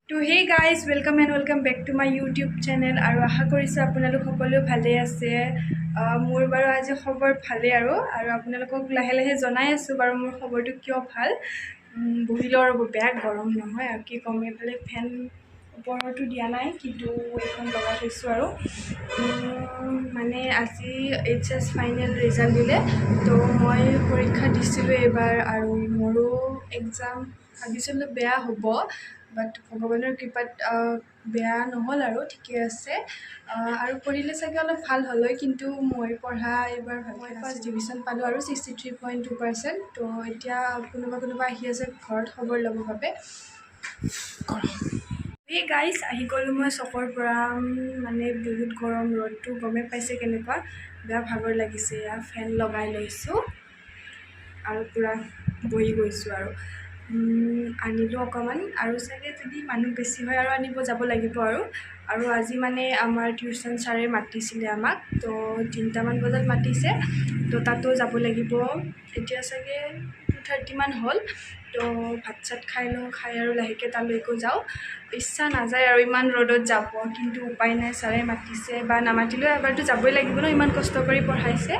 তো hey guys welcome and welcome back to my YouTube channel আৰু আশা কৰিছোঁ আপোনালোক সকলো ভালেই আছে মোৰ বাৰু আজি খবৰ ভালেই আৰু আপোনালোকক লাহে লাহে জনাই আছোঁ বাৰু মোৰ খবৰটো কিয় ভাল বহিলোঁ আৰু বেয়া গৰম নহয় আৰু কি ক'ম এইফালে ফেন ওপৰতো দিয়া নাই কিন্তু এইখন লগাই থৈছোঁ আৰু মানে আজি HS ফাইনেল ৰিজাল্ট দিলে তো মই পৰীক্ষা দিছিলোঁ এইবাৰ আৰু মোৰো এক্সাম ভাবিছিলোঁ বেয়া হ'ব বাট ভগৱানৰ কৃপাত বেয়া নহ'ল আৰু ঠিকে আছে আৰু পঢ়িলে চাগে অলপ ভাল হ'ল হয় কিন্তু মই পঢ়া এইবাৰ মই ফাৰ্ষ্ট ডিভিজন পালোঁ আৰু 63.2%। তো এতিয়া কোনোবা আহি আছে ঘৰত খবৰ ল'ব বাবে এই গাইজ আহি গ'লোঁ মই চকৰ পৰা মানে বহুত গৰম ৰ'দটো গমেই পাইছে কেনেকুৱা বেয়া ভাগৰ লাগিছে এয়া ফেন লগাই লৈছোঁ আৰু পূৰা বহি গৈছোঁ আৰু আনিলোঁ অকণমান আৰু চাগে যদি মানুহ বেছি হয় আৰু আনিব যাব লাগিব আৰু আজি মানে আমাৰ টিউশ্যন ছাৰে মাতিছিলে আমাক তো 3টামান বজাত মাতিছে তো তাতো যাব লাগিব এতিয়া চাগে 2:30 মান হ'ল তো ভাত চাত খাই লওঁ খাই আৰু লাহেকৈ তালৈকো যাওঁ ইচ্ছা নাযায় আৰু ইমান ৰ'দত যাব কিন্তু উপায় নাই ছাৰে মাতিছে বা নামাতিলেও এবাৰতো যাবই লাগিব ন ইমান কষ্ট কৰি পঢ়াইছে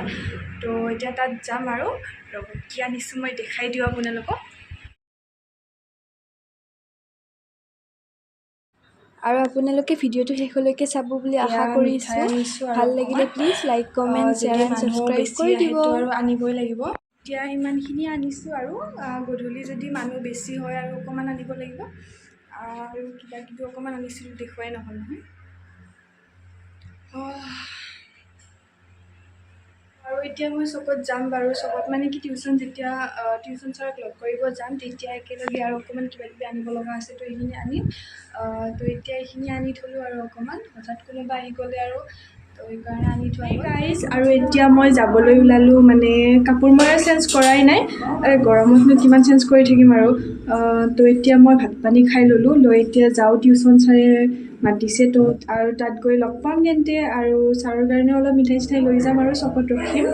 তো এতিয়া তাত যাম আৰু ৰ'ব কি আনিছোঁ মই দেখাই দিওঁ আপোনালোকক আৰু আপোনালোকে ভিডিঅ'টো শেষলৈকে চাব বুলি আশা কৰিছোঁ ভাল লাগিলে please like comment share and subscribe কৰি দিব আৰু আনিবই লাগিব এতিয়া ইমানখিনি আনিছোঁ আৰু গধূলি যদি মানুহ বেছি হয় আৰু অকণমান আনিব লাগিব আৰু কিবা কিবি অকণমান আনিছিলোঁ দেখুৱাই নহ'ল নহয় আৰু এতিয়া মই চকত যাম বাৰু চকত মানে কি টিউশ্যন ছাৰক লগ কৰিব যাম তেতিয়া একেলগে আৰু অকণমান কিবা কিবি আনিব লগা আছে তো এইখিনি আনিম তো এতিয়া এইখিনি আনি থ'লোঁ আৰু অকণমান হঠাৎ কোনোবা আহি গ'লে আৰু তো সেইকাৰণে আনি থোৱা গাইজ আৰু এতিয়া মই যাবলৈ ওলালোঁ মানে কাপোৰ মই চেঞ্জ কৰাই নাই গৰমতনো কিমান চেঞ্জ কৰি থাকিম আৰু তো এতিয়া মই ভাত পানী খাই ল'লোঁ লৈ এতিয়া যাওঁ টিউশ্যন ছাৰে মাতিছে তো আৰু তাত গৈ লগ পাম তেন্তে আৰু ছাৰৰ কাৰণে অলপ মিঠাই চিঠাই লৈ যাম আৰু চকত ৰখিম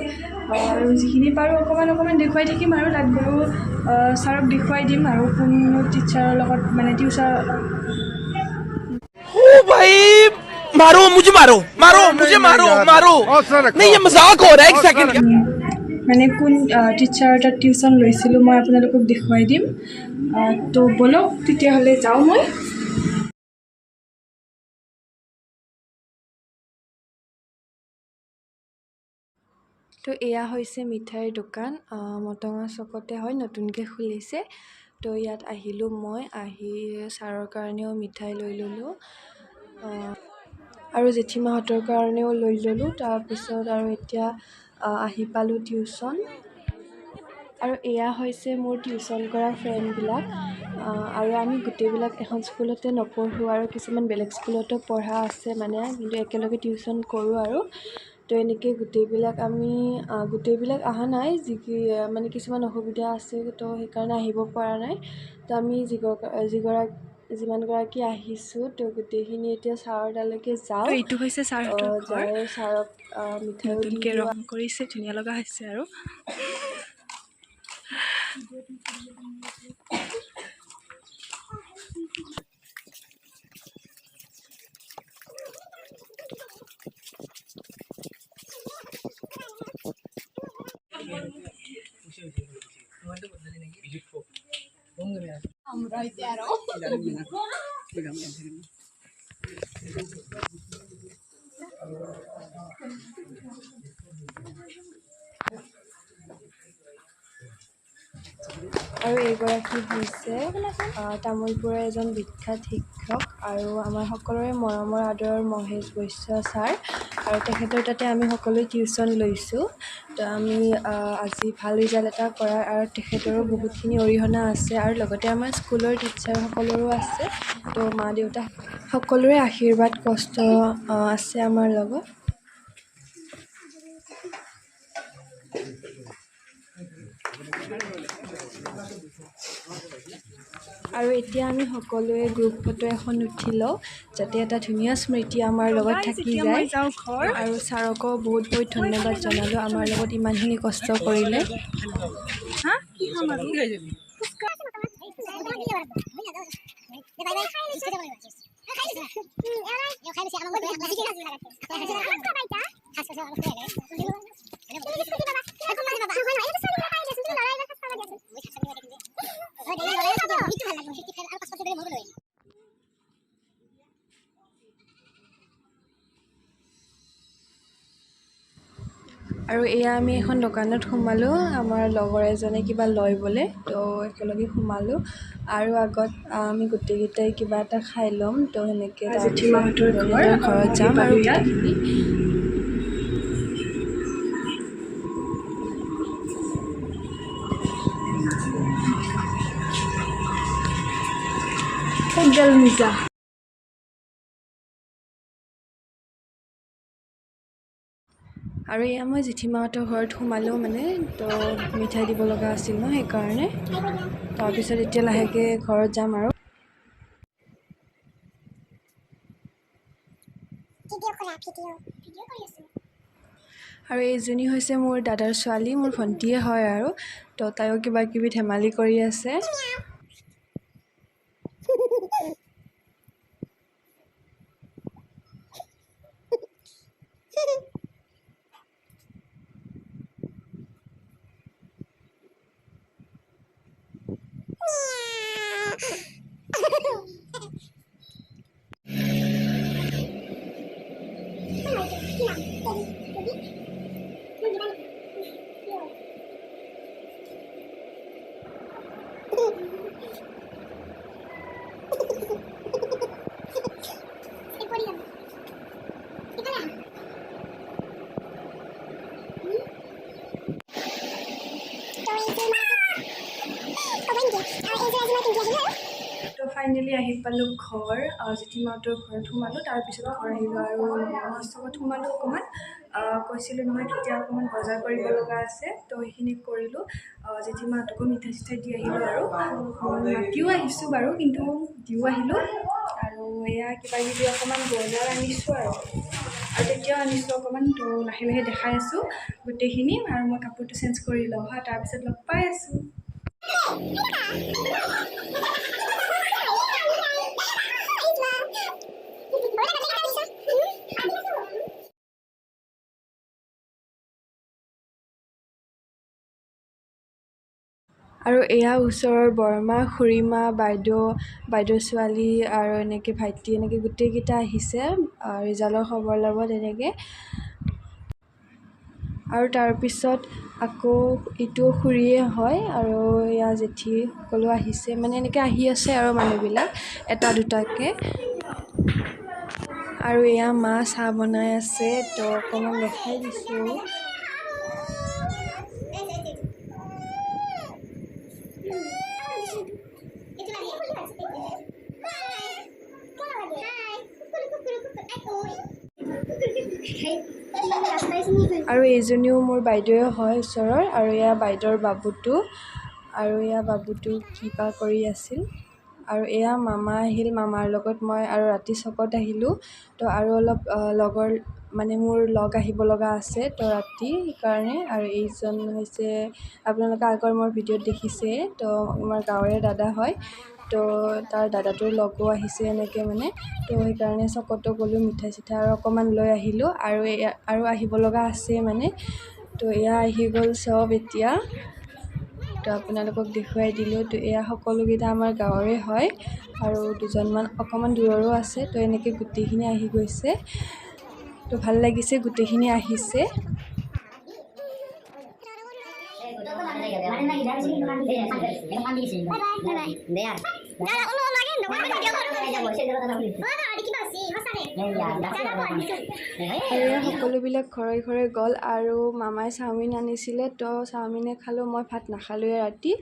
আৰু যিখিনি পাৰোঁ অকণমান দেখুৱাই থাকিম আৰু তাত গৈও ছাৰক দেখুৱাই দিম আৰু কোনো টিচাৰৰ লগত মানে টিউচাৰ मारो मुझे मारो नहीं ये मजाक हो रहा है एक सेकंड মানে কোন টিচাৰ তাত টিউশ্যন লৈছিলোঁ মই আপোনালোকক দেখুৱাই দিম তো ব'লক তেতিয়াহ'লে যাওঁ মই তো এয়া হৈছে মিঠাইৰ দোকান মটঙা চকতে হয় নতুনকৈ খুলিছে তো ইয়াত আহিলোঁ মই আহি ছাৰৰ কাৰণেও মিঠাই লৈ ল'লোঁ আৰু জেঠীমাহঁতৰ কাৰণেও লৈ ল'লোঁ তাৰপিছত আৰু এতিয়া আহি পালোঁ টিউশ্যন আৰু এয়া হৈছে মোৰ টিউশ্যন কৰা ফ্ৰেণ্ডবিলাক আৰু আমি গোটেইবিলাক এখন স্কুলতে নপঢ়োঁ আৰু কিছুমান বেলেগ স্কুলতো পঢ়া আছে মানে কিন্তু একেলগে টিউশ্যন কৰোঁ আৰু তো এনেকৈ গোটেইবিলাক অহা নাই মানে কিছুমান অসুবিধা আছে তো সেইকাৰণে আহিব পৰা নাই তো আমি যিমানগৰাকী আহিছোঁ তো গোটেইখিনি এতিয়া ছাৰৰ তালৈকে যাওঁ এইটো হৈছে ছাৰহঁতৰ ঘৰ ছাৰক মিঠাই নতুনকৈ ৰং কৰিছে ধুনীয়া লগা হৈছে আৰু আৰু এইগৰাকী হৈছে তামোলপুৰৰ এজন বিখ্যাত শিক্ষক আৰু আমাৰ সকলোৰে মৰমৰ আদৰৰ মহেশ ছাৰ আৰু তেখেতৰ তাতে আমি সকলোৱে টিউশ্যন লৈছোঁ তো আমি আজি ভাল ৰিজাল্ট এটা কৰাৰ আৰু তেখেতৰো বহুতখিনি অৰিহণা আছে আৰু লগতে আমাৰ স্কুলৰ টিচাৰসকলৰো আছে তো মা দেউতা সকলোৰে আশীৰ্বাদ কষ্ট আছে আমাৰ লগত আৰু এতিয়া আমি সকলোৱে গ্ৰুপ ফটো এখন উঠি লওঁ যাতে এটা ধুনীয়া স্মৃতি আমাৰ লগত থাকি যায় আৰু ছাৰকো বহুত ধন্যবাদ জনালোঁ আমাৰ লগত ইমানখিনি কষ্ট কৰিলে আৰু এয়া আমি এখন দোকানত সোমালোঁ আমাৰ লগৰ এজনে কিবা লয় বোলে তো একেলগে সোমালোঁ আৰু আগত আমি গোটেইকেইটাই কিবা এটা খাই ল'ম তো সেনেকৈ জেঠীমাহঁতৰ ঘৰত যাম আৰু গোটেইখিনি গেল মিজা আৰু এয়া মই জেঠীমাহঁতৰ ঘৰত সোমালোঁ মানে তো মিঠাই দিব লগা আছিল ন সেইকাৰণে তাৰপিছত এতিয়া লাহেকৈ ঘৰত যাম আৰু এইজনী হৈছে মোৰ দাদাৰ ছোৱালী মোৰ ভণ্টিয়ে হয় আৰু তো তাইও কিবা কিবি ধেমালি কৰি আছে তো ফাইনেলি আহি পালোঁ ঘৰ জেঠীমাহঁতৰ ঘৰত সোমালোঁ তাৰপিছত ঘৰ আহিলোঁ আৰু মহোৎসৱত সোমালোঁ অকণমান কৈছিলোঁ নহয় তেতিয়া অকণমান বজাৰ কৰিব লগা আছে তো সেইখিনি কৰিলোঁ জেঠীমাহঁতকো মিঠাই চিঠাই দি আহিলোঁ আৰু মাতিও আহিছোঁ বাৰু কিন্তু দিও আহিলোঁ আৰু এয়া কিবা কিবি অকণমান বজাৰ আনিছোঁ আৰু তেতিয়াও আনিছোঁ অকণমান তো লাহে লাহে দেখাই আছোঁ গোটেইখিনি আৰু মই কাপোৰটো চেঞ্জ কৰি লওঁ হা তাৰপিছত লগ পাই আছোঁ আৰু এয়া ওচৰৰ বৰমা খুৰীমা বাইদেউ ছোৱালী আৰু এনেকৈ ভাইটি এনেকৈ গোটেইকেইটা আহিছে ৰিজাল্টৰ খবৰ ল'ব তেনেকৈ আৰু তাৰপিছত আকৌ ইটো খুৰীয়ে হয় আৰু এয়া জেঠী সকলো আহিছে মানে এনেকৈ আহি আছে আৰু মানুহবিলাক এটা দুটাকৈ আৰু এয়া মা চাহ বনাই আছে তো অকণমান দেখাই দিছোঁ আৰু এইজনীও মোৰ বাইদেৱে হয় ওচৰৰ আৰু এয়া বাইদেউৰ বাবুটো আৰু এয়া বাবুটো কিবা কৰি আছিল আৰু এয়া মামা আহিল মামাৰ লগত মই আৰু ৰাতি চকত আহিলোঁ তো আৰু অলপ লগৰ মানে মোৰ লগ আহিব লগা আছে তো ৰাতি সেইকাৰণে আৰু এইজন হৈছে আপোনালোকে আগৰ মোৰ ভিডিঅ'ত দেখিছে তো আমাৰ গাঁৱৰে দাদা হয় তো তাৰ দাদাটোৰ লগো আহিছে এনেকৈ মানে তো সেইকাৰণে চকতো গ'লোঁ মিঠাই চিঠাই আৰু অকণমান লৈ আহিলোঁ আৰু আহিব লগা আছে মানে তো এয়া আহি গ'ল চব এতিয়া তো আপোনালোকক দেখুৱাই দিলোঁ তো এয়া সকলোকেইটা আমাৰ গাঁৱৰে হয় আৰু দুজনমান অকণমান দূৰৰো আছে তো এনেকৈ গোটেইখিনি আহি গৈছে তো ভাল লাগিছে গোটেইখিনি আহিছে সকলোবিলাক ঘৰে ঘৰে গ'ল আৰু মামাই চাওমিন আনিছিলে তো চাওমিনে খালোঁ মই ভাত নাখালোঁৱে ৰাতি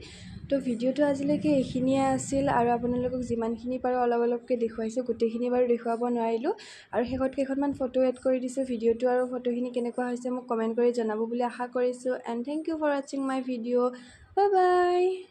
তো ভিডিঅ'টো আজিলৈকে এইখিনিয়ে আছিল আৰু আপোনালোকক যিমানখিনি পাৰোঁ অলপ অলপকৈ দেখুৱাইছোঁ গোটেইখিনি বাৰু দেখুৱাব নোৱাৰিলোঁ আৰু শেষত কেইখনমান ফটো এড কৰি দিছোঁ ভিডিঅ'টো আৰু ফটোখিনি কেনেকুৱা হৈছে মোক কমেণ্ট কৰি জনাব বুলি আশা কৰিছোঁ এণ্ড থেংক ইউ ফৰ ৱাচিং মাই ভিডিঅ' বাই বাই